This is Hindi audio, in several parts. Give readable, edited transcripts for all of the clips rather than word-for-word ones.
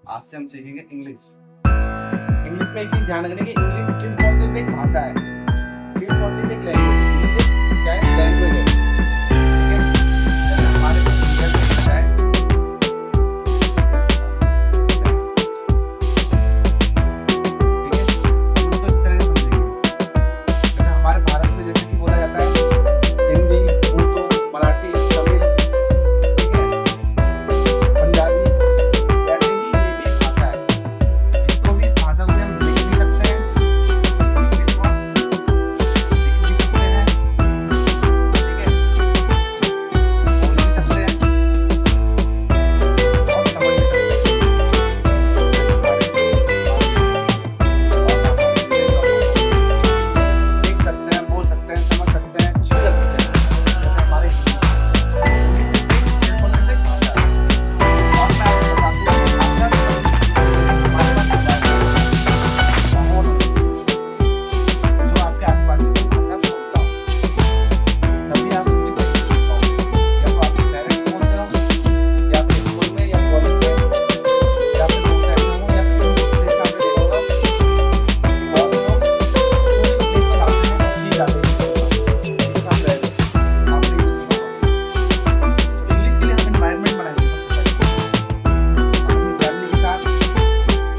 आज से हम सीखेंगे इंग्लिश। इंग्लिश में एक चीज ध्यान रखने की, इंग्लिश सिर्फ और सिर्फ एक भाषा है, सिर्फ और सिर्फ एक लैंग्वेज। इंग्लिश क्या है? लैंग्वेज है। ठीक है? जैसे हमारे पास इंडियन भाषा है, ठीक है, हम उसको इस तरह से समझेंगे। जैसे हमारे भारत में जैसे कि बोला जाता है हिंदी, उर्दू, मराठी, तमिल, ठीक है, पंजाबी, ऐसे ही ये भी एक भाषा है। इसको भी, इस भाषा को भी हम लिख भी सकते हैं, इंग्लिश को लिख भी सकते हैं, ठीक है, बोल भी सकते हैं और समझ भी सकते हैं। देख सकते हैं, बोल सकते हैं, समझ सकते हैं, कुछ भी कर सकते हैं। जैसे हमारे इंग्लिश सिर्फ और सिर्फ एक भाषा है। और मैं आपको बताता हूँ कि भाषा से हमारे पास माहौल, जो आपके आसपास है, वो भाषा बोलता हो, तभी आप इंग्लिश अच्छे से सीख पाओगे। या तो आपके पेरेंट्स बोलते हो, या फिर स्कूल में या कॉलेज में, या फिर सोसाइटी में हो, या फिर कोई प्लेस आपने देखा होगा कि बहुत लोग टूरिस्ट प्लेस पर जाते हैं और सीख जाते हैं इंग्लिश का पहले, आपने भी सीखा होगा। तो इंग्लिश के लिए हम एनवायरनमेंट बनाएंगे सबसे पहले। अपनी फैमिली के साथ,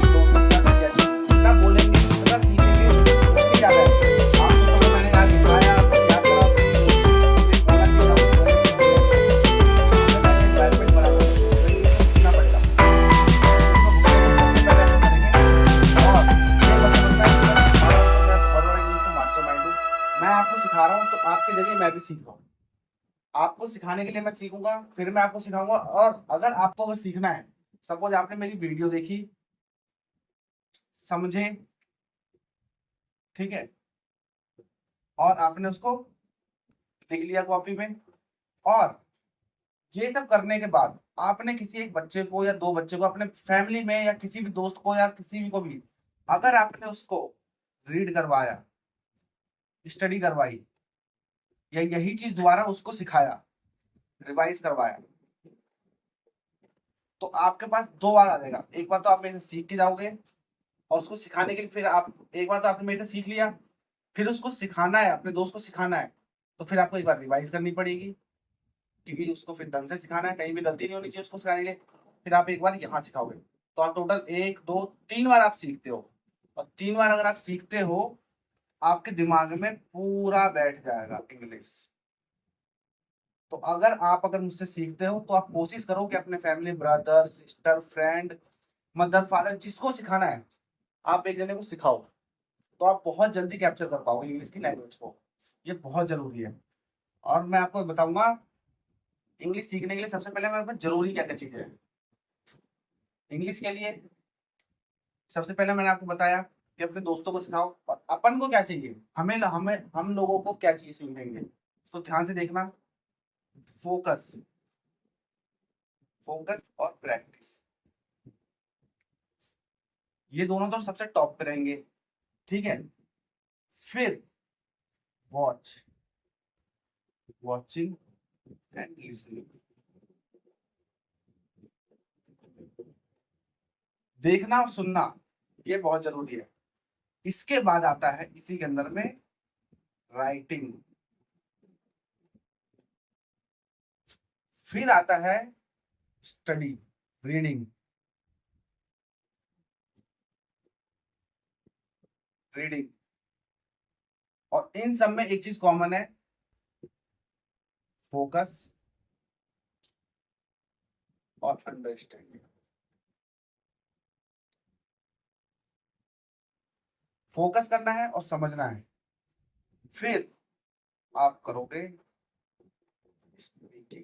दोस्तों के साथ जैसे जितना बोलेंगे, जितना सीखेंगे, उतनी ज़्यादा है। आप सोचोगे मैंने आज सिखाया, आपको याद करा, फिर बोला सीखा, हमें पहले एनवायरनमेंट बनाना पड़ेगा, तो इंग्लिश को सीखना पड़ेगा। इसको सबसे पहले ऐसा करेंगे। और ये मतलब होता है कि मैं सिखा रहा हूँ तो मैं बहुत बड़ा इंग्लिश का मास्टरमाइंड हूँ। मैं आपको सिखा रहा हूँ तो आपकी जगह मैं भी सीख रहा हूँ। आपको सिखाने के लिए मैं सीखूंगा, फिर मैं आपको सिखाऊंगा। और अगर आपको अगर सीखना है, सपोज आपने मेरी वीडियो देखी, समझे, ठीक है, और आपने उसको लिख लिया कॉपी में, और ये सब करने के बाद आपने किसी एक बच्चे को या दो बच्चे को अपने फैमिली में या किसी भी दोस्त को या किसी भी को भी, अगर आपने उसको रीड करवाया, स्टडी करवाई, या यही चीज दोबारा उसको सिखाया, रिवाइज करवाया, तो आपके पास दो बार आ जाएगा। एक बार तो आप मेरे से सीख के जाओगे, और उसको सिखाने के लिए फिर आप, एक बार तो आपने मेरे से सीख लिया, फिर उसको सिखाना है, अपने दोस्त को सिखाना है, तो फिर आपको एक बार रिवाइज करनी पड़ेगी, क्योंकि उसको फिर ढंग से सिखाना है, कहीं भी गलती नहीं होनी चाहिए उसको सिखाने के लिए। फिर आप एक बार यहाँ सिखाओगे, तो आप टोटल 1 2 3 बार आप सीखते हो। और 3 बार अगर आप सीखते हो, आपके दिमाग में पूरा बैठ जाएगा इंग्लिश। तो अगर मुझसे सीखते हो, तो आप कोशिश करो कि अपने family, brother, sister, friend, mother, father, जिसको सिखाना है, आप एक जने को सिखाओ, तो आप बहुत जल्दी कैप्चर कर पाओगे इंग्लिश की लैंग्वेज को। ये बहुत जरूरी है। और मैं आपको बताऊंगा इंग्लिश सीखने के लिए सबसे पहले हमारे पास जरूरी क्या क्या चीजें हैं। इंग्लिश के लिए सबसे पहले मैंने आपको बताया कि अपने दोस्तों को सिखाओ। और अपन को क्या चाहिए, हमें हमें हम लोगों को क्या चाहिए सीखेंगे, तो ध्यान से देखना। फोकस, फोकस और प्रैक्टिस, ये दोनों तो सबसे टॉप पे रहेंगे, ठीक है। फिर वॉच, वॉचिंग एंड लिसनिंग, देखना और सुनना, ये बहुत जरूरी है। इसके बाद आता है इसी के अंदर में राइटिंग, फिर आता है स्टडी, रीडिंग, रीडिंग। और इन सब में एक चीज कॉमन है, फोकस और अंडरस्टैंडिंग। फोकस करना है और समझना है, फिर आप करोगे स्पीकिंग,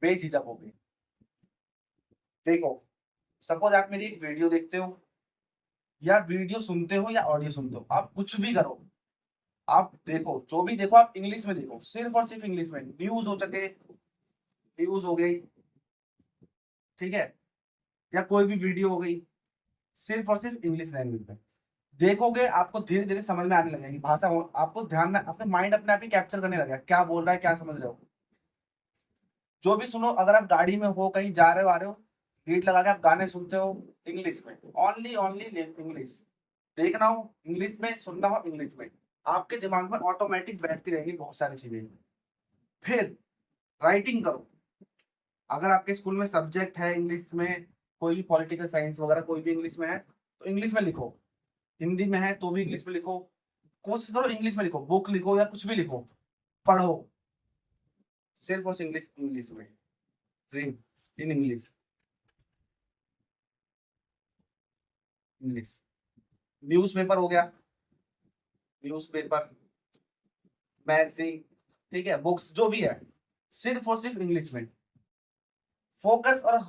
बेझिझक हो गई। देखो, सपोज आप मेरी एक वीडियो देखते हो, या वीडियो सुनते हो, या ऑडियो सुनते हो, आप कुछ भी करो, आप देखो, जो भी देखो आप इंग्लिश में देखो, सिर्फ और सिर्फ इंग्लिश में। न्यूज हो सके, न्यूज हो गई, ठीक है, या कोई भी वीडियो हो गई, सिर्फ और सिर्फ इंग्लिश लैंग्वेज में देखोगे, आपको धीरे धीरे समझ में आने लगेगी भाषा। आपको ध्यान में, आपके माइंड अपने आप ही कैप्चर करने लगेगा क्या बोल रहा है, क्या समझ रहे हो। जो भी सुनो, अगर आप गाड़ी में हो, कहीं जा रहे हो, आ रहे हो, हीट लगा के आप गाने सुनते हो इंग्लिश में, ओनली ओनली इंग्लिश, देखना हो इंग्लिश में, सुनना हो इंग्लिश में, आपके दिमाग में ऑटोमेटिक बैठती रहेंगी बहुत सारी चीजें। फिर राइटिंग करो। अगर आपके स्कूल में सब्जेक्ट है इंग्लिश में, कोई भी पॉलिटिकल साइंस वगैरह कोई भी इंग्लिश में है तो इंग्लिश में लिखो, हिंदी में है तो भी इंग्लिश में लिखो, कोशिश करो इंग्लिश में लिखो, बुक लिखो या कुछ भी लिखो, पढ़ो, सिर्फ और इंग्लिश, इंग्लिश में, read in English, English. Newspaper हो गया, न्यूज़पेपर, मैगजीन, ठीक है, बुक्स जो भी है, सिर्फ और सिर्फ इंग्लिश में। फोकस और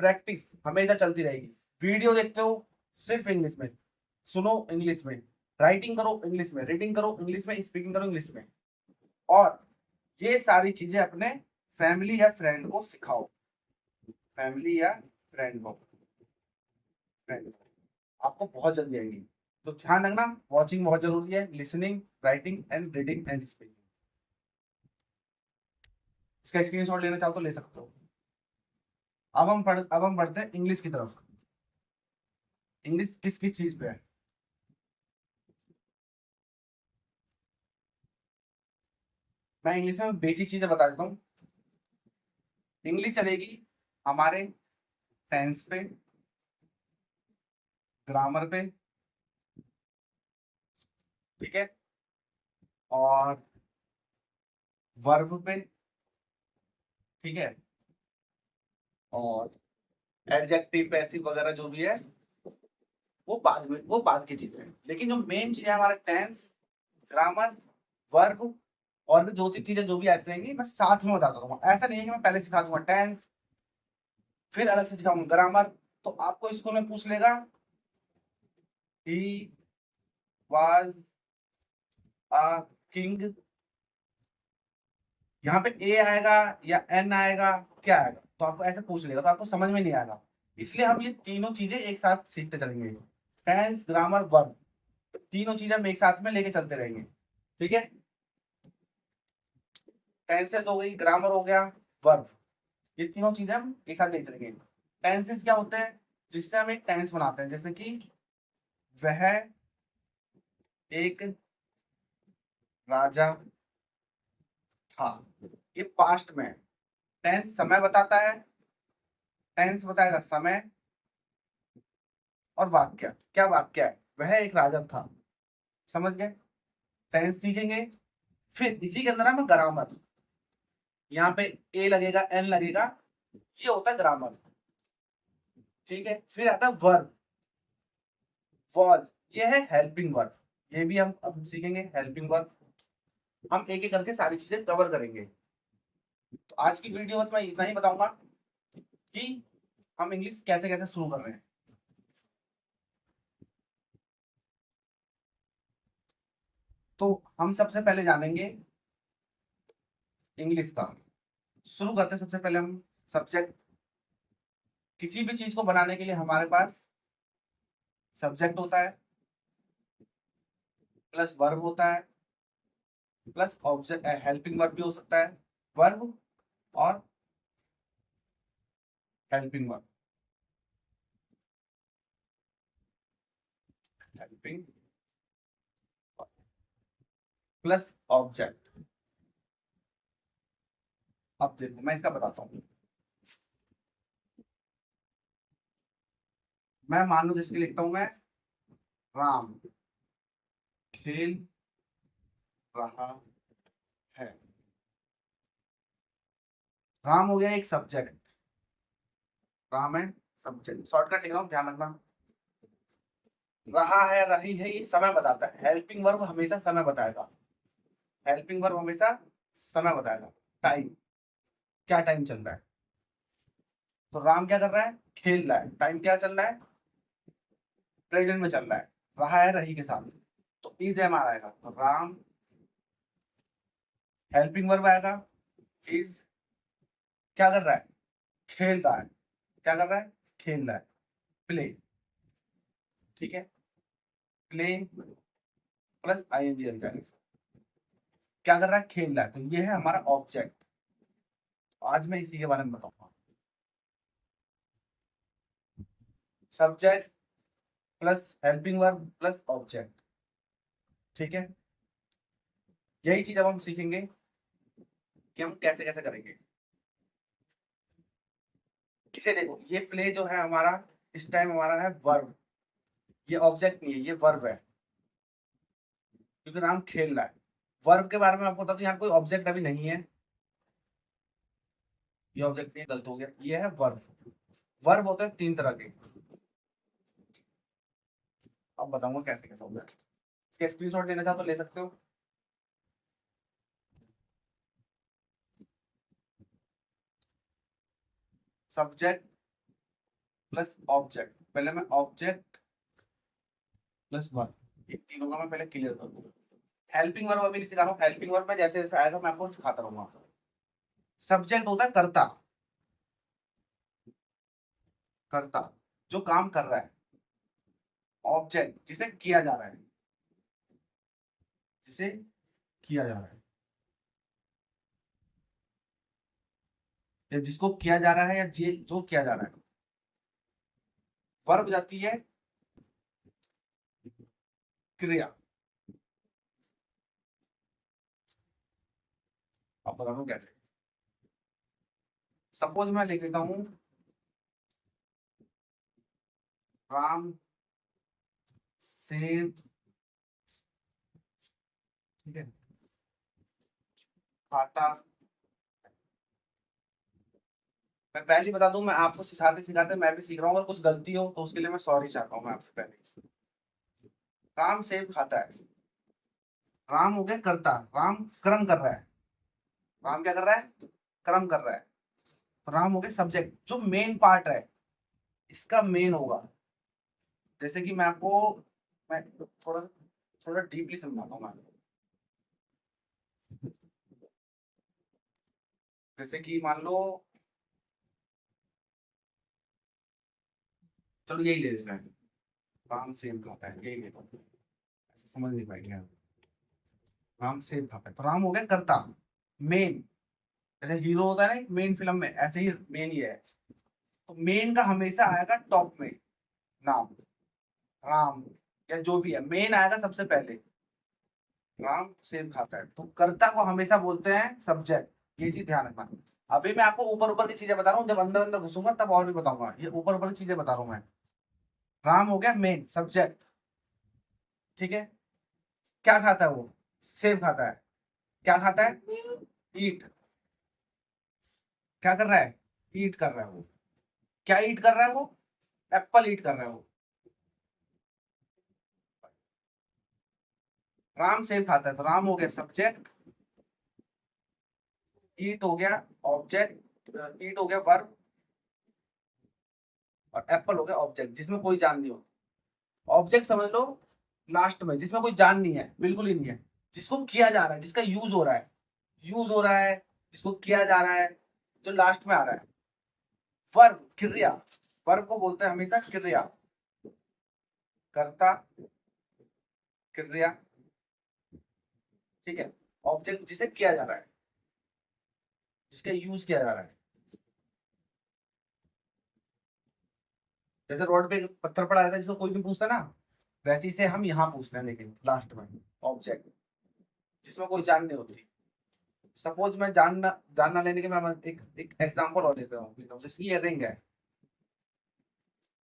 प्रैक्टिस हमेशा चलती रहेगी। वीडियो देखते हो सिर्फ इंग्लिश में, सुनो इंग्लिश में, राइटिंग करो इंग्लिश में, रीडिंग करो इंग्लिश में, स्पीकिंग करो इंग्लिश में। और ये सारी चीजें अपने फैमिली या फ्रेंड को सिखाओ, फैमिली या फ्रेंड को, फ्रेंड को आपको बहुत जल्दी आएंगी। तो ध्यान रखना, वॉचिंग बहुत जरूरी है, listening, writing and reading and speaking. इसका स्क्रीनशॉट लेना चाहो तो ले सकते हो। अब हम बढ़ते हैं इंग्लिश की तरफ। इंग्लिश किस किस चीज पे है? मैं इंग्लिश में बेसिक चीजें बता देता हूँ। इंग्लिश चलेगी हमारे टेंस पे, ग्रामर पे, ठीक है, और वर्ब पे, ठीक है, और एडजेक्टिव, पैसिव वगैरह जो भी है वो बाद में, वो बाद की चीजें हैं। लेकिन जो मेन चीज है हमारा टेंस, ग्रामर, वर्ब, और भी दो तीन चीजें जो भी आती रहेंगी मैं साथ में बताता रहूंगा। ऐसा नहीं है कि मैं पहले सिखा दूंगा टेंस फिर अलग से सिखाऊंगा ग्रामर। तो आपको स्कूल में पूछ लेगा ही वाज अ किंग, यहाँ पे ए आएगा या एन आएगा, क्या आएगा, तो आपको ऐसे पूछ लेगा तो आपको समझ में नहीं आएगा। इसलिए हम ये तीनों चीजें एक साथ सीखते चलेंगे, टेंस, ग्रामर, वर्ब, तीनों चीजें हम एक साथ में लेके चलते रहेंगे, ठीक है। टेंसेस हो गई, ग्रामर हो गया, वर्ब, ये तीनों चीजें हम एक साथ लेके चलेंगे। टेंसेस क्या होते हैं? जिससे हम एक टेंस बनाते हैं, जैसे कि वह एक राजा था, ये पास्ट में है। टेंस समय बताता है, टेंस बताएगा समय, और वाक्य, क्या वाक्य है? वह एक राजा था, समझ गए। टेंस सीखेंगे, फिर इसी के अंदर हम ग्रामर, यहाँ पे ए लगेगा, एन लगेगा, ये होता है ग्रामर, ठीक है। फिर आता है वर्ब, वॉज, ये है हेल्पिंग वर्ब, ये भी हम अब सीखेंगे हेल्पिंग वर्ब। हम एक एक करके सारी चीजें कवर करेंगे। तो आज की वीडियो बस मैं इतना ही बताऊंगा कि हम इंग्लिश कैसे कैसे शुरू कर रहे हैं। तो हम सबसे पहले जानेंगे इंग्लिश का। शुरू करते हैं सबसे पहले हम सब्जेक्ट। किसी भी चीज को बनाने के लिए हमारे पास सब्जेक्ट होता है, प्लस वर्ब होता है, प्लस ऑब्जेक्ट, हेल्पिंग वर्ब भी हो सकता है, वर्ब और helping verb, helping plus object. अब देखो मैं इसका बताता हूँ। मैं मान लो जिसके लिखता हूं मैं, राम खेल रहा है। राम हो गया एक सब्जेक्ट, राम है सब्जेक्ट, शॉर्टकट लिख रहा हूँ ध्यान रखना। रहा है, रही है, ये समय बताता है, हेल्पिंग वर्ब हमेशा समय बताएगा, हेल्पिंग वर्ब हमेशा समय बताएगा। टाइम, क्या टाइम चल रहा है, तो राम क्या कर रहा है, खेल रहा है, टाइम क्या चल रहा है, प्रेजेंट में चल रहा है, रहा है रही के साथ, तो इज एम आर आएगा, तो राम, हेल्पिंग वर्ब आएगा, इज, क्या कर रहा है, खेल रहा है, क्या कर रहा है, खेल रहा है, प्ले, ठीक है, play plus I N G लग जाएगा, क्या कर रहा है, खेल रहा है, तो ये है हमारा ऑब्जेक्ट। आज मैं इसी के बारे में बताऊंगा। Subject plus helping verb plus object. ठीक है, यही चीज अब हम सीखेंगे कि हम कैसे कैसे करेंगे। इसे देखो, ये प्ले जो है हमारा, इस टाइम हमारा है वर्ब, ये ऑब्जेक्ट नहीं है, ये वर्ब है, क्योंकि राम खेल रहा है। वर्ब के बारे में आपको बता दूं, यहाँ कोई ऑब्जेक्ट अभी नहीं है, ये ऑब्जेक्ट नहीं है, गलत हो गया, ये है वर्ब। वर्ब होते हैं 3 तरह के, अब बताऊंगा कैसे कैसे होता है। इसके स्क्रीनशॉट लेना चाहो तो ले सकते हो। सब्जेक्ट प्लस ऑब्जेक्ट, पहले मैं ऑब्जेक्ट प्लस वर्ब, ये तीनों का मैं पहले क्लियर कर दूं। हेल्पिंग वर्ब अभी नहीं सिखा रहा हूँ, हेल्पिंग वर्ब में जैसे जैसे आएगा मैं आपको सिखाता रहूंगा। सब्जेक्ट होता है कर्ता, कर्ता जो काम कर रहा है। ऑब्जेक्ट जिसे किया जा रहा है, जिसे किया जा रहा है, या जिसको किया जा रहा है, या जो किया जा रहा है। वर्ब जाती है क्रिया। अब बता दूं कैसे। सपोज मैं लिख देता हूं, राम सेव, ठीक है, खाता। मैं पहले ही बता दूं, मैं आपको सिखाते सिखाते मैं भी सीख रहा हूँ, अगर कुछ गलती हो तो उसके लिए मैं सॉरी चाहता हूँ मैं आपसे पहले। राम सेव खाता है, राम हो गया कर्ता, राम कर्म कर रहा है। राम क्या कर रहा है? कर्म कर रहा है। तो राम हो गया सब्जेक्ट, जो मेन पार्ट है इसका मेन होगा। जैसे कि मैं थोड़ा थोड़ा डीपली समझाता हूँ मैं आपको। जैसे कि मान लो, चलो यही ले लेते हैं, राम सेब खाता है, यही ले लो, ऐसे समझ नहीं पाएंगे आप। राम सेब खाता है, तो राम हो गया कर्ता, मेन। जैसे हीरो होता है ना मेन फिल्म में, ऐसे ही मेन ही है। तो मेन का हमेशा आएगा टॉप में नाम, राम, या जो भी है मेन आएगा सबसे पहले। राम सेब खाता है, तो कर्ता को हमेशा बोलते हैं सब्जेक्ट, ये चीज ध्यान रखना। अभी मैं आपको ऊपर ऊपर की चीजें बता रहा हूँ, जब अंदर अंदर घुसूंगा तब और भी बताऊंगा, ये ऊपर ऊपर की चीजें बता रहा हूँ मैं। राम हो गया मेन सब्जेक्ट, ठीक है। क्या खाता है वो? सेब खाता है। क्या खाता है? ईट। क्या कर रहा है? ईट कर रहा है वो। क्या ईट कर रहा है वो? एप्पल ईट कर रहा है वो। राम सेब खाता है, तो राम हो गया सब्जेक्ट, ईट हो गया ऑब्जेक्ट, ईट हो गया वर्ब, और एप्पल हो गया ऑब्जेक्ट जिसमें कोई जान नहीं हो। ऑब्जेक्ट समझ लो लास्ट में, जिसमें कोई जान नहीं है, बिल्कुल ही नहीं है, जिसको किया जा रहा है, जिसका यूज हो रहा है, यूज हो रहा है, जिसको किया जा रहा है, जो लास्ट में आ रहा है। वर्ब क्रिया, वर्ब को बोलते हैं हमेशा क्रिया, कर्ता, क्रिया, ठीक है। ऑब्जेक्ट जिसे किया जा रहा है, जिसका यूज किया जा रहा है। जैसे रोड पे एक पत्थर पड़ा रहता है जिसको कोई भी पूछता है ना, वैसे ही से हम यहाँ पूछते हैं, लेकिन लास्ट में ऑब्जेक्ट जिसमें कोई जान नहीं होती। सपोज मैं जानना जानना लेने के मैं एक एग्जांपल और लेता हूँ, जैसे ये रिंग है,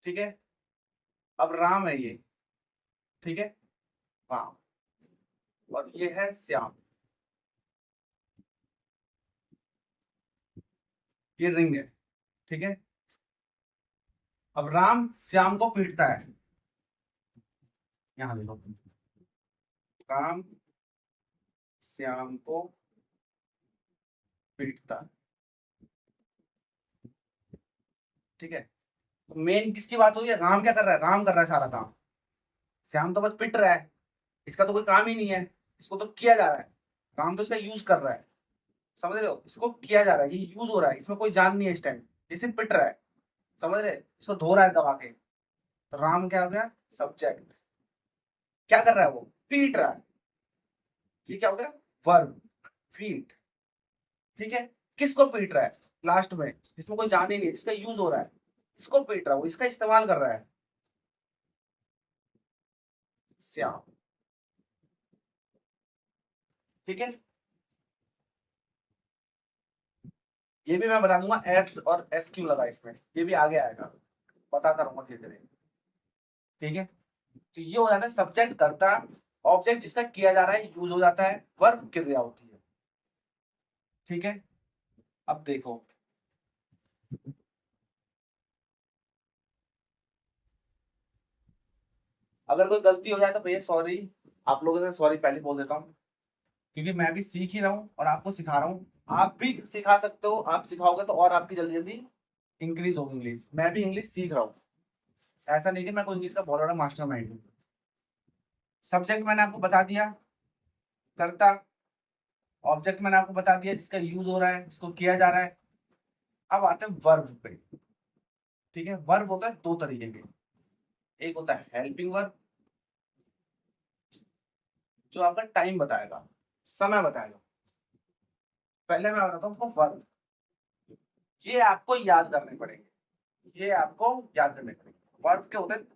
ठीक है। अब राम है ये, ठीक है, राम, और ये है श्याम, ये रिंग है, ठीक है। अब राम श्याम को पीटता है, यहाँ ले लो, राम श्याम को पीटता है, ठीक है। तो मेन किसकी बात हो रही है? राम क्या कर रहा है? राम कर रहा है सारा काम, श्याम तो बस पिट रहा है, इसका तो कोई काम ही नहीं है, इसको तो किया जा रहा है। राम तो इसका यूज कर रहा है, समझ रहे हो, इसको किया जा रहा है, ये यूज हो रहा है, इसमें कोई जान नहीं है इस टाइम, ये सिर्फ पिट रहा है, समझ रहे, इसको धो रहा है दबा के। तो राम क्या हो गया? सब्जेक्ट। क्या कर रहा है वो? पीट रहा है, ये क्या हो गया? वर्ब, फीट, ठीक है। किसको पीट रहा है? लास्ट में, इसमें कोई जान ही नहीं है, जिसका यूज हो रहा है, इसको पीट रहा हूँ, इसका इस्तेमाल कर रहा है। श्याम। ठीक है, ये भी मैं बता दूंगा एस और एस क्यों लगा इसमें, ये भी आगे आएगा, बताता रहूंगा धीरे धीरे। ठीक है, तो ये हो जाता है सब्जेक्ट करता, ऑब्जेक्ट जिसका किया जा रहा है यूज हो जाता है, वर्ब क्रिया होती है। ठीक है, अब देखो, अगर कोई गलती हो जाए तो भैया सॉरी, आप लोगों से सॉरी पहले बोल देता हूँ, क्योंकि मैं भी सीख ही रहा हूँ और आपको सिखा रहा हूँ। आप भी सिखा सकते हो, आप सिखाओगे तो और आपकी जल्दी जल्दी इंक्रीज होगी इंग्लिश। मैं भी इंग्लिश सीख रहा हूँ, ऐसा नहीं कि मैं कोई इंग्लिश का बहुत बड़ा मास्टर माइंड हूँ। सब्जेक्ट मैंने आपको बता दिया, कर्ता। ऑब्जेक्ट मैंने आपको बता दिया जिसका यूज हो रहा है, जिसको किया जा रहा है। अब आते हैं वर्ब पे। ठीक है, वर्ब होता है दो तरीके के, एक होता है हेल्पिंग वर्ब, जो आपका टाइम बताएगा, समय बताएगा। पहले मैं बताता हूँ आपको वर्ब, ये आपको याद करने पड़ेंगे, ये आपको याद करने पड़ेंगे। वर्ब के होते हैं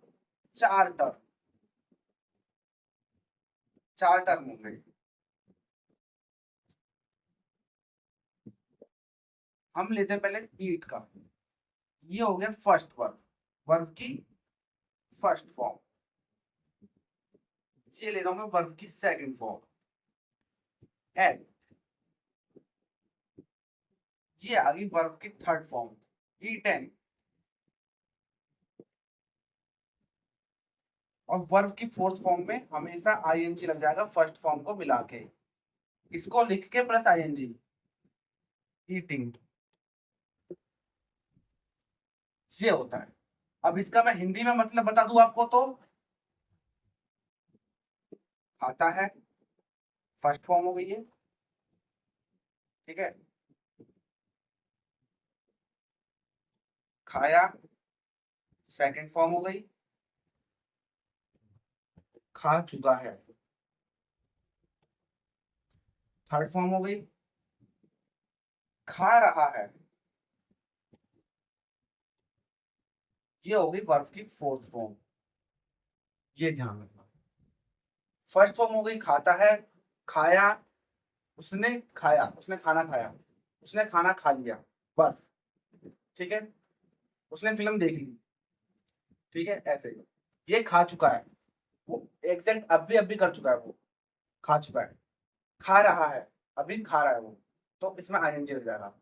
चार टर्म, चार टर्म होंगे। हम लेते हैं पहले ईट का, ये हो गया फर्स्ट वर्ब, वर्ब की फर्स्ट फॉर्म। ये ले रहा हूं मैं वर्ब की सेकंड फॉर्म, एट। ये आ गई वर्ब की थर्ड फॉर्म, ईटेन। और वर्ब की फोर्थ फॉर्म में हमेशा आईएनजी लग जाएगा फर्स्ट फॉर्म को मिला के, इसको लिख के प्लस आईएनजी, ईटिंग। ये होता है। अब इसका मैं हिंदी में मतलब बता दूं आपको तो, खाता है फर्स्ट फॉर्म हो गई है। ठीक है, खाया सेकंड फॉर्म हो गई, खा चुका है थर्ड फॉर्म हो गई, खा रहा है, ये हो गई वर्ब की फोर्थ फॉर्म। ये ध्यान रखना, फर्स्ट फॉर्म हो गई खाता है, खाया, उसने खाया, उसने खाना खाया, उसने खाना खा लिया, बस। ठीक है, उसने फिल्म देख ली। ठीक है, ऐसे ये खा चुका है, वो एग्जैक्ट अभी अभी कर चुका है, वो खा चुका है। खा रहा है, अभी खा रहा है वो, तो इसमें आईएनजी लग जाएगा।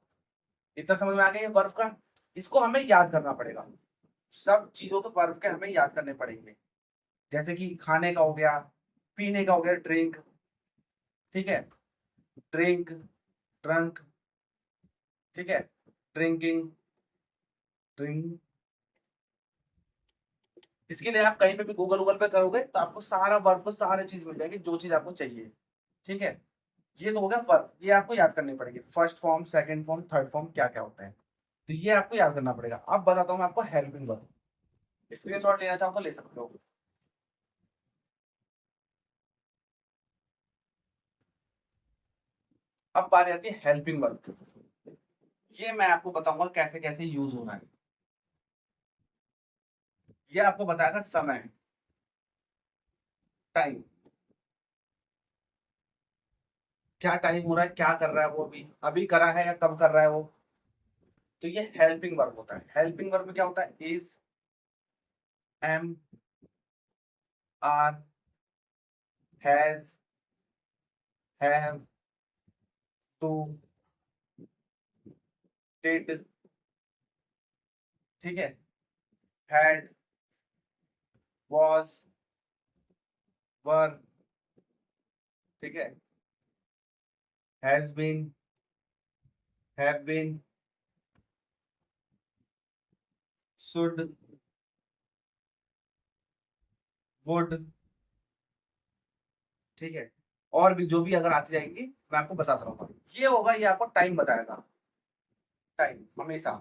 इतना समझ में आ गया ये वर्ब का। इसको हमें याद करना पड़ेगा, सब चीजों के वर्ब के हमें याद करने पड़ेंगे। जैसे कि खाने का हो गया, पीने का हो गया ड्रिंक। ठीक है, ड्रिंक, ड्रंक। ठीक है, ड्रिंकिंग, ड्रिंक। इसके लिए आप कहीं पे भी गूगल गूगल पे करोगे तो आपको सारा वर्ब को सारी चीज मिल जाएगी जो चीज आपको चाहिए। ठीक है, ये तो हो गया वर्ब, ये आपको याद करनी पड़ेगी, first form second form third form क्या क्या होता है, तो ये आपको याद करना पड़ेगा। अब बताता हूँ मैं आपको हेल्पिंग वर्ब, स्क्रीनशॉट लेना चाहो तो ले सकते हो। अब बारी आती है हेल्पिंग वर्ब की। ये मैं आपको बताऊंगा कैसे कैसे यूज होना है। ये आपको बताएगा समय, टाइम, क्या टाइम हो रहा है, क्या कर रहा है वो, अभी करा है या कब कर रहा है वो। तो ये हेल्पिंग वर्ब होता है। हेल्पिंग वर्ब में क्या होता है, is, am, are, has, have, do, did. ठीक है, हैड, वाज, वर। ठीक है, has been, have been, should, would. ठीक है, और भी जो भी अगर आती जाएंगी मैं आपको बताता रहूंगा। ये होगा, ये आपको टाइम बताएगा, टाइम हमेशा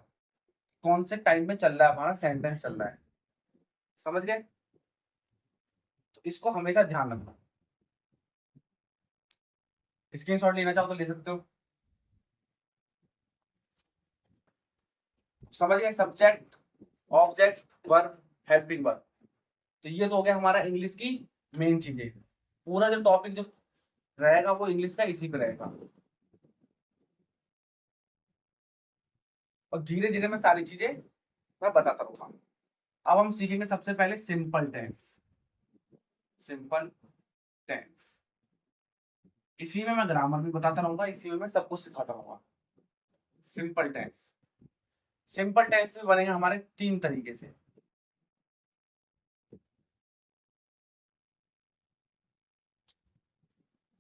कौन से टाइम में चल रहा है हमारा सेंटेंस चल रहा है। समझ गए, तो इसको हमेशा ध्यान रखना। स्क्रीनशॉट लेना चाहो तो ले सकते हो। समझ गए, subject object, verb, helping verb. तो ये तो हो गया हमारा इंग्लिश की मेन चीजें। पूरा जो टॉपिक जो रहेगा वो इंग्लिश का इसी पे रहेगा, और धीरे धीरे मैं सारी चीजें मैं बताता रहूंगा। अब हम सीखेंगे सबसे पहले सिंपल टेंस। सिंपल टेंस, इसी में मैं ग्रामर भी बताता रहूंगा, इसी में मैं सब कुछ सिखाता रहूंगा। सिंपल टेंस, सिंपल टेंस में बनेगा हमारे 3 तरीके से।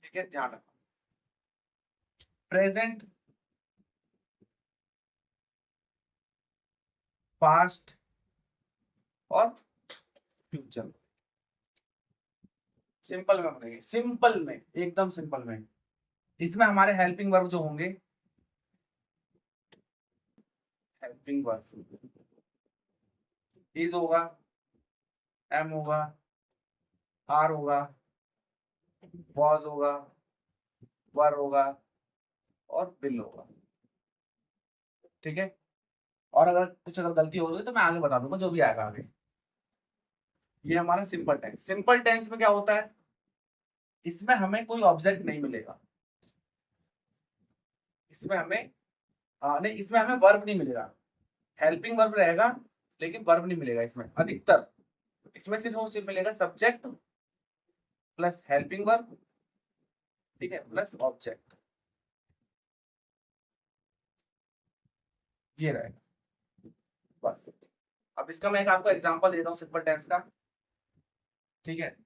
ठीक है, ध्यान रखना। प्रेजेंट, पास्ट और फ्यूचर। सिंपल में बनेंगे, सिंपल में, एकदम सिंपल में। इसमें हमारे हेल्पिंग वर्ब जो होंगे, हेल्पिंग वर्ब इज होगा, एम होगा, आर होगा, वॉज होगा, वर होगा और विल होगा। ठीक है, और अगर कुछ अगर गलती हो गई तो मैं आगे बता दूंगा, जो भी आएगा आगे। ये हमारा सिंपल टेंस। सिंपल टेंस में क्या होता है, इसमें हमें कोई ऑब्जेक्ट नहीं मिलेगा। इसमें हमें नहीं, इसमें हमें वर्ब नहीं मिलेगा। हेल्पिंग वर्ब रहेगा लेकिन वर्ब नहीं मिलेगा इसमें अधिकतर। इसमें सिर्फ और सिर्फ मिलेगा सब्जेक्ट प्लस हेल्पिंग वर्ब, ठीक है, प्लस ऑब्जेक्ट। ये रहेगा बस। अब इसका मैं एक आपको एग्जांपल देता हूँ सिंपल टेंस का। ठीक है,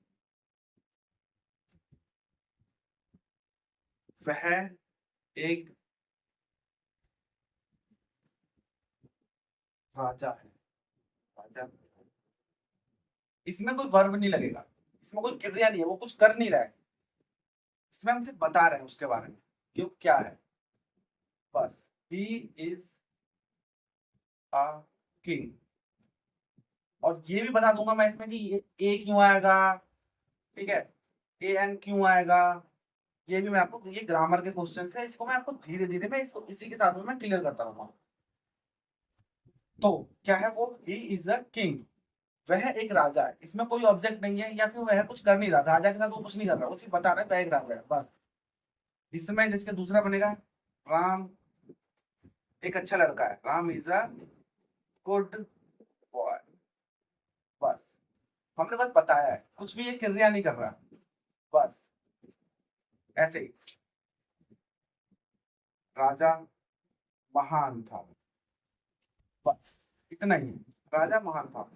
वह एक राजा है। राजा, इसमें कोई वर्ब नहीं लगेगा, इसमें कोई क्रिया नहीं है, वो कुछ कर नहीं रहा है। इसमें हम सिर्फ बता रहे हैं उसके बारे में क्यों क्या है, बस। He is a king. और ये भी बता दूंगा मैं इसमें कि ये ए क्यों आएगा, ठीक है, ए एन क्यों आएगा। ये भी मैं आपको, ये ग्रामर के क्वेश्चन है, इसको मैं आपको धीरे धीरे मैं इसको इसी के साथ में मैं क्लियर करता रहूंगा। तो क्या है वो, ही इज अ किंग, वह एक राजा है। इसमें कोई ऑब्जेक्ट नहीं है या फिर वह कुछ कर नहीं रहा, राजा के साथ वो कुछ नहीं कर रहा, वो सिर्फ बता रहा है वह एक राजा है, बस। इसमें जिसके दूसरा बनेगा, राम एक अच्छा लड़का है, Ram is a good boy. बस, हमने बस बताया है, कुछ भी ये क्रिया नहीं कर रहा, बस ऐसे ही। राजा महान था, बस इतना ही। राजा महान था,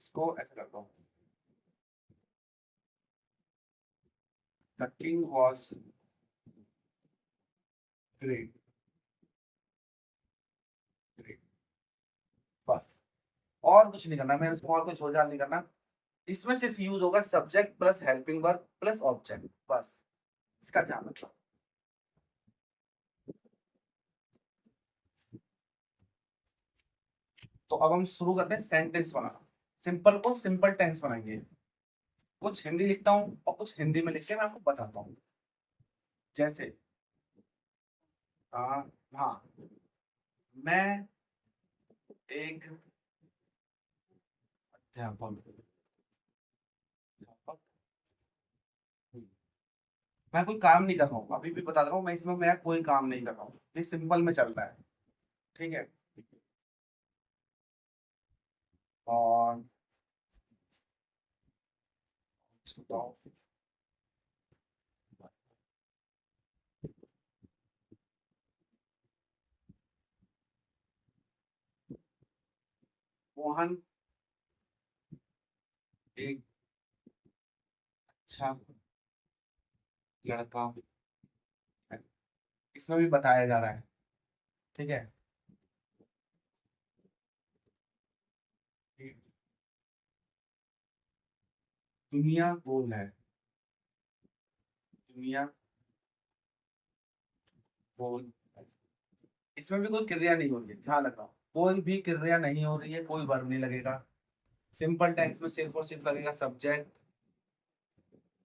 इसको ऐसे करता हूँ, the king was great. Great, बस। और कुछ नहीं करना, मैं इसको और कोई झोलझाल नहीं करना। इसमें सिर्फ यूज होगा subject plus helping verb plus object, बस। इसका ध्यान रखना। तो अब हम शुरू करते हैं सेंटेंस बनाना। सिंपल को सिंपल टेंस बनाएंगे। कुछ हिंदी लिखता हूँ और कुछ हिंदी में लिख के मैं आपको बताता हूँ। जैसे हाँ, हाँ, मैं एक अध्यापक अध्यापक हूँ। मैं कोई काम नहीं कर रहा हूँ, अभी भी बता रहा हूँ मैं, इसमें मैं कोई काम नहीं कर रहा हूँ, ये सिंपल में चल रहा है। ठीक है, और बताओ, मोहन एक अच्छा लड़का है। इसमें भी बताया जा रहा है। ठीक है, दुनिया गोल है। दुनिया गोल है। इसमें भी कोई क्रिया नहीं हो रही है, ध्यान रखना। कोई भी क्रिया नहीं हो रही है, कोई वर्ब नहीं लगेगा। सिंपल टेंस में सिर्फ और सिर्फ लगेगा subject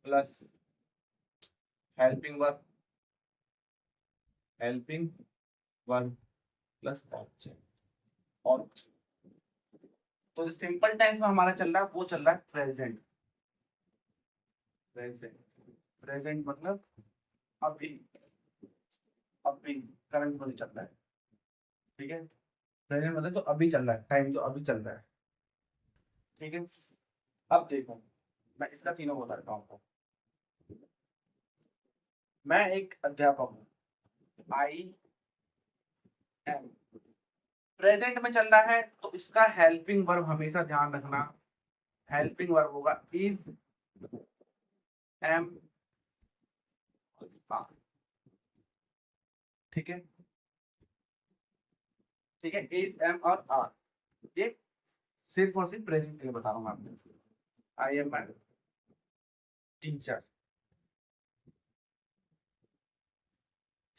plus helping verb, helping verb plus object, और कुछ नहीं। तो जो सिंपल टेंस में हमारा चल रहा है वो चल रहा है प्रेजेंट। प्रेजेंट प्रेजेंट मतलब अभी, अभी करंट में चल रहा है। ठीक है, प्रेजेंट मतलब जो अभी चल रहा है, टाइम जो अभी चल रहा है। ठीक है, अब देखो मैं इसका तीनों बता देता हूँ आपको। मैं एक अध्यापक हूँ, आई एम, प्रेजेंट में चल रहा है तो इसका हेल्पिंग वर्ब हमेशा ध्यान रखना, हेल्पिंग वर्ब होगा इज, एम, आर। ठीक है, ठीक है, इज, एम और आर, ये सिर्फ और सिर्फ प्रेजेंट के लिए बता रहा हूँ आपको। I am my teacher.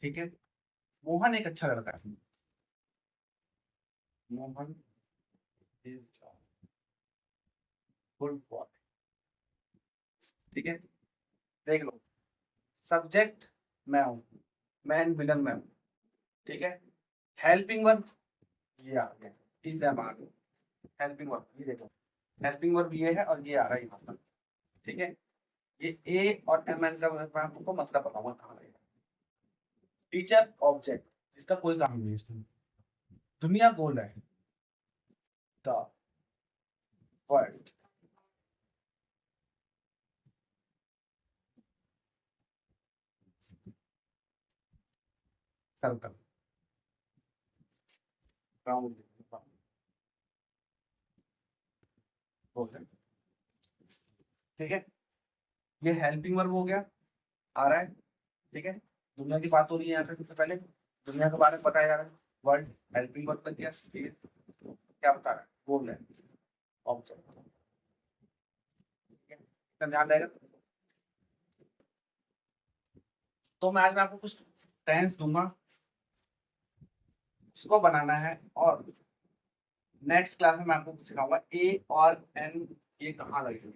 ठीक है, मोहन एक अच्छा लड़का है, मोहन इज गुड बॉय। ठीक है, देख लो, सब्जेक्ट मैं हूँ, मैन विलन मैं हूँ। ठीक है, हेल्पिंग वर्ब ये आ गया, is, am, are. Helping verb ये देखो, हेल्पिंग वर्ब ये है और ये आ रहा है यहाँ पर। ठीक है, ये ए और एम एन का मैं आपको मतलब बताऊंगा कहाँ रहेगा। टीचर ऑब्जेक्ट जिसका कोई काम नहीं है इसमें। दुनिया गोल है, द वर्ल्ड। सर्कल, राउंड, गोल है। ठीक है, ये हेल्पिंग वर्ब हो गया, आ रहा है। ठीक है, दुनिया की बात हो रही है यहाँ पे, सबसे पहले दुनिया के बारे में बताया जा रहा है। वर्ल्ड, हेल्पिंग वर्ब लग गया, चीज क्या बता रहा है, गोल है, ऑब्जेक्ट। ठीक है, इतना ध्यान रहेगा। तो मैं आज मैं आपको कुछ टेंस दूंगा, उसको बनाना है, और नेक्स्ट क्लास में मैं आपको सिखाऊंगा ए और एन ये कहाँ लगेंगे,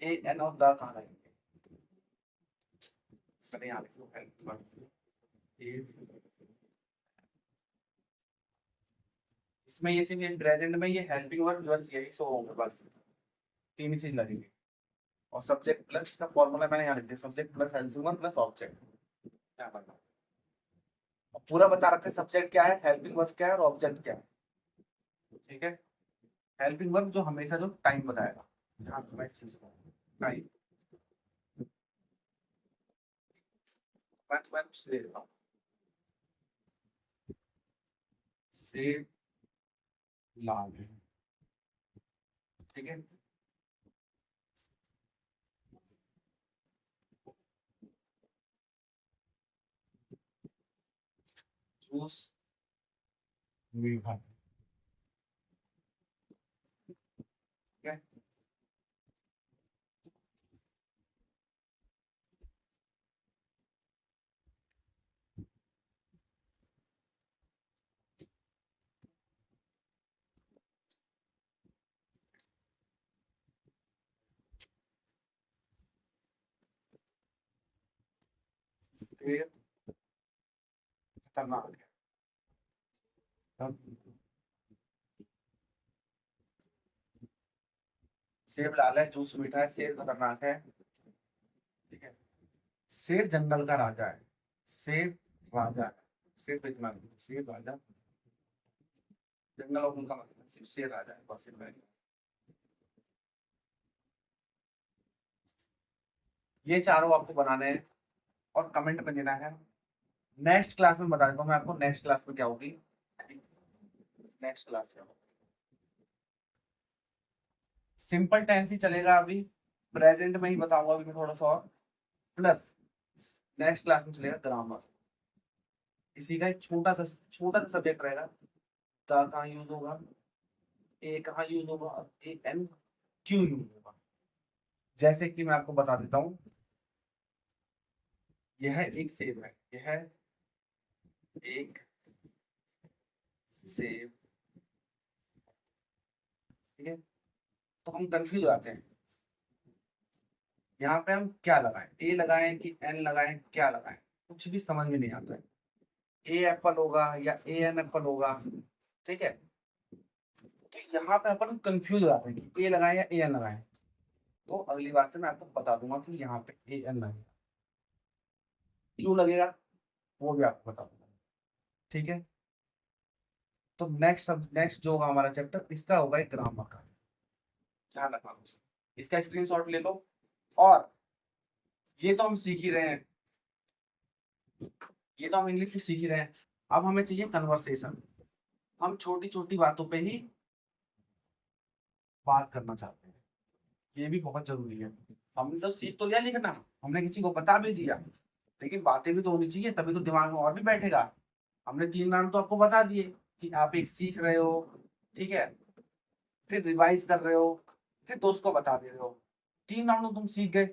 ए एन और द कहाँ लगेंगे। मैंने यहाँ लिख लो, help वर्ब is, इसमें ये सिर्फ प्रेजेंट में ये हेल्पिंग वर्ब बस यही सो होंगे, बस तीन ही चीज लगेंगे। और सब्जेक्ट प्लस इसका फॉर्मूला मैंने यहाँ लिख दिया, subject plus helping verb plus object, क्या करना। और पूरा बता रखा है सब्जेक्ट क्या है, हेल्पिंग वर्ब क्या है और ऑब्जेक्ट क्या है। ठीक है, हेल्पिंग वर्ब जो हमेशा जो टाइम बताएगा, ध्यान रखना इस चीज को, टाइम। मैं तुम्हें कुछ दे देता हूँ, सेब लाल है। ठीक है, जूस मीठा है। ठीक है, सेब खतरनाक है। तब सेब लाल है, जूस मीठा है, शेर खतरनाक है। ठीक है, शेर जंगल का राजा है, शेर राजा है, शेर पे इतना नहीं, शेर राजा, जंगल और उनका मतलब सिर्फ शेर राजा है, बस इतना ही। ये चारों आपको बनाने हैं और कमेंट में देना है। नेक्स्ट क्लास में बता देता हूँ मैं आपको, नेक्स्ट क्लास में क्या होगी। नेक्स्ट क्लास में सिंपल टेंस ही चलेगा अभी, प्रेजेंट में ही बताऊंगा अभी मैं थोड़ा सा और, प्लस नेक्स्ट क्लास में चलेगा ग्रामर। इसी का एक छोटा सा सब्जेक्ट रहेगा, द कहाँ यूज होगा, ए कहाँ यूज होगा, ए एन क्यों यूज होगा। जैसे कि मैं आपको बता देता हूँ, यह एक सेब है, यह एक सेब। ठीक है, तो हम कंफ्यूज हो जाते हैं, यहाँ पे हम क्या लगाएं, ए लगाएं कि एन लगाएं, क्या लगाएं, कुछ भी समझ में नहीं आता है। ए एप्पल होगा या ए एन एप्पल होगा। ठीक है, तो यहाँ पे अपन कंफ्यूज हो जाते हैं कि ए लगाएं या ए एन लगाएं। तो अगली बार से मैं आपको बता दूंगा कि यहाँ पे ए एन लगेगा, क्यों लगेगा वो भी आपको बता दूंगा। ठीक है, तो नेक्स्ट जो होगा हमारा चैप्टर, इसका होगा एक ग्रामर का, ध्यान रखना दोस्तों। इसका स्क्रीनशॉट ले लो। और ये तो हम सीख ही रहे हैं, ये तो हम इंग्लिश में सीख ही रहे हैं। अब हमें चाहिए कन्वर्सेशन। हम छोटी छोटी बातों पे ही बात करना चाहते हैं, ये भी बहुत जरूरी है। हमने तो सीख तो लिया लिखना, हमने किसी को बता भी दिया, लेकिन बातें भी तो होनी चाहिए, तभी तो दिमाग में और भी बैठेगा। हमने 3 नाम तो आपको बता दिए कि आप एक सीख रहे हो, ठीक है, फिर रिवाइज कर रहे हो, फिर दोस्त को बता दे रहे हो। 3 नाम तो तुम सीख गए।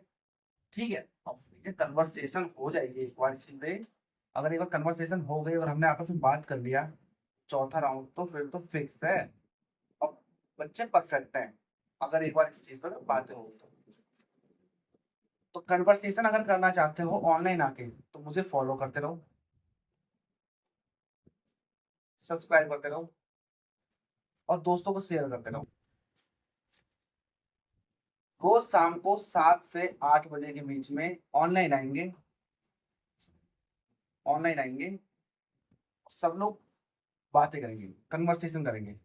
ठीक है, अब ये कन्वर्सेशन हो जाएगी एक बार सीधे। अगर एक बार कन्वर्सेशन हो गई और हमने आपस में बात कर लिया, चौथा राउंड तो फिर तो फिक्स है। अब बच्चे परफेक्ट हैं अगर एक बार इस चीज पर बातें हो तो कन्वर्सेशन अगर करना चाहते हो ऑनलाइन आके, तो मुझे फॉलो करते रहो, सब्सक्राइब करते रहो और दोस्तों को शेयर करते रहो। रोज शाम को 7 से 8 बजे के बीच में ऑनलाइन आएंगे, ऑनलाइन आएंगे, सब लोग बातें करेंगे, कन्वर्सेशन करेंगे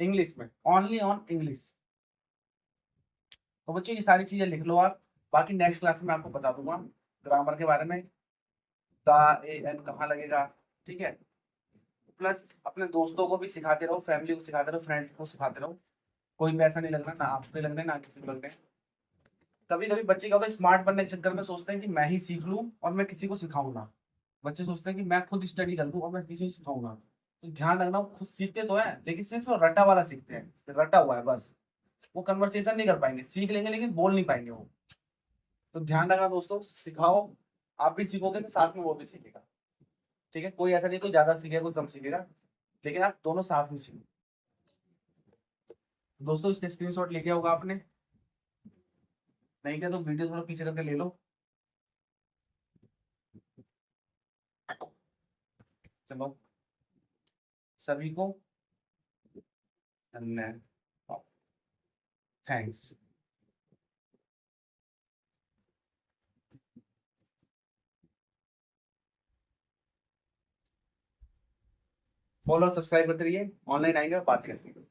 इंग्लिश में, ओनली ऑन इंग्लिश। तो बच्चों ये सारी चीजें लिख लो आप। बाकी नेक्स्ट क्लास में आपको बता दूंगा ग्रामर के बारे में, द ए एन कहाँ लगेगा। ठीक है, प्लस अपने दोस्तों को भी सिखाते रहो, फैमिली को सिखाते रहो, फ्रेंड्स को सिखाते रहो। कोई पैसा नहीं लगना, ना आपको लगना है ना किसी को लगना है। कभी कभी बच्चे क्या होता है, स्मार्ट बनने के चक्कर में सोचते हैं कि मैं ही सीख लूं और मैं किसी को सिखाऊं ना। बच्चे सोचते हैं कि मैं खुद स्टडी कर लूं और मैं किसी को सिखाऊंगा। तो ध्यान रखना, वो खुद सीखते तो है लेकिन सिर्फ वो रटा वाला सीखते हैं, रटा हुआ है बस। वो कन्वर्सेशन नहीं कर पाएंगे, सीख लेंगे लेकिन बोल नहीं पाएंगे वो। तो ध्यान रखना दोस्तों, सिखाओ, आप भी सीखोगे तो साथ में वो भी सीखेगा। ठीक है, कोई ऐसा नहीं कोई ज्यादा सीखेगा कोई कम सीखेगा, लेकिन आप दोनों साथ में सीखो। दोस्तों इसका स्क्रीनशॉट लेके होगा आपने, नहीं क्या तो वीडियो थोड़ा पीछे करके ले लो। चलो, सभी को धन्यवाद, थैंक्स। फॉलो सब्सक्राइब करते रहिए, ऑनलाइन आएंगे और बात करेंगे।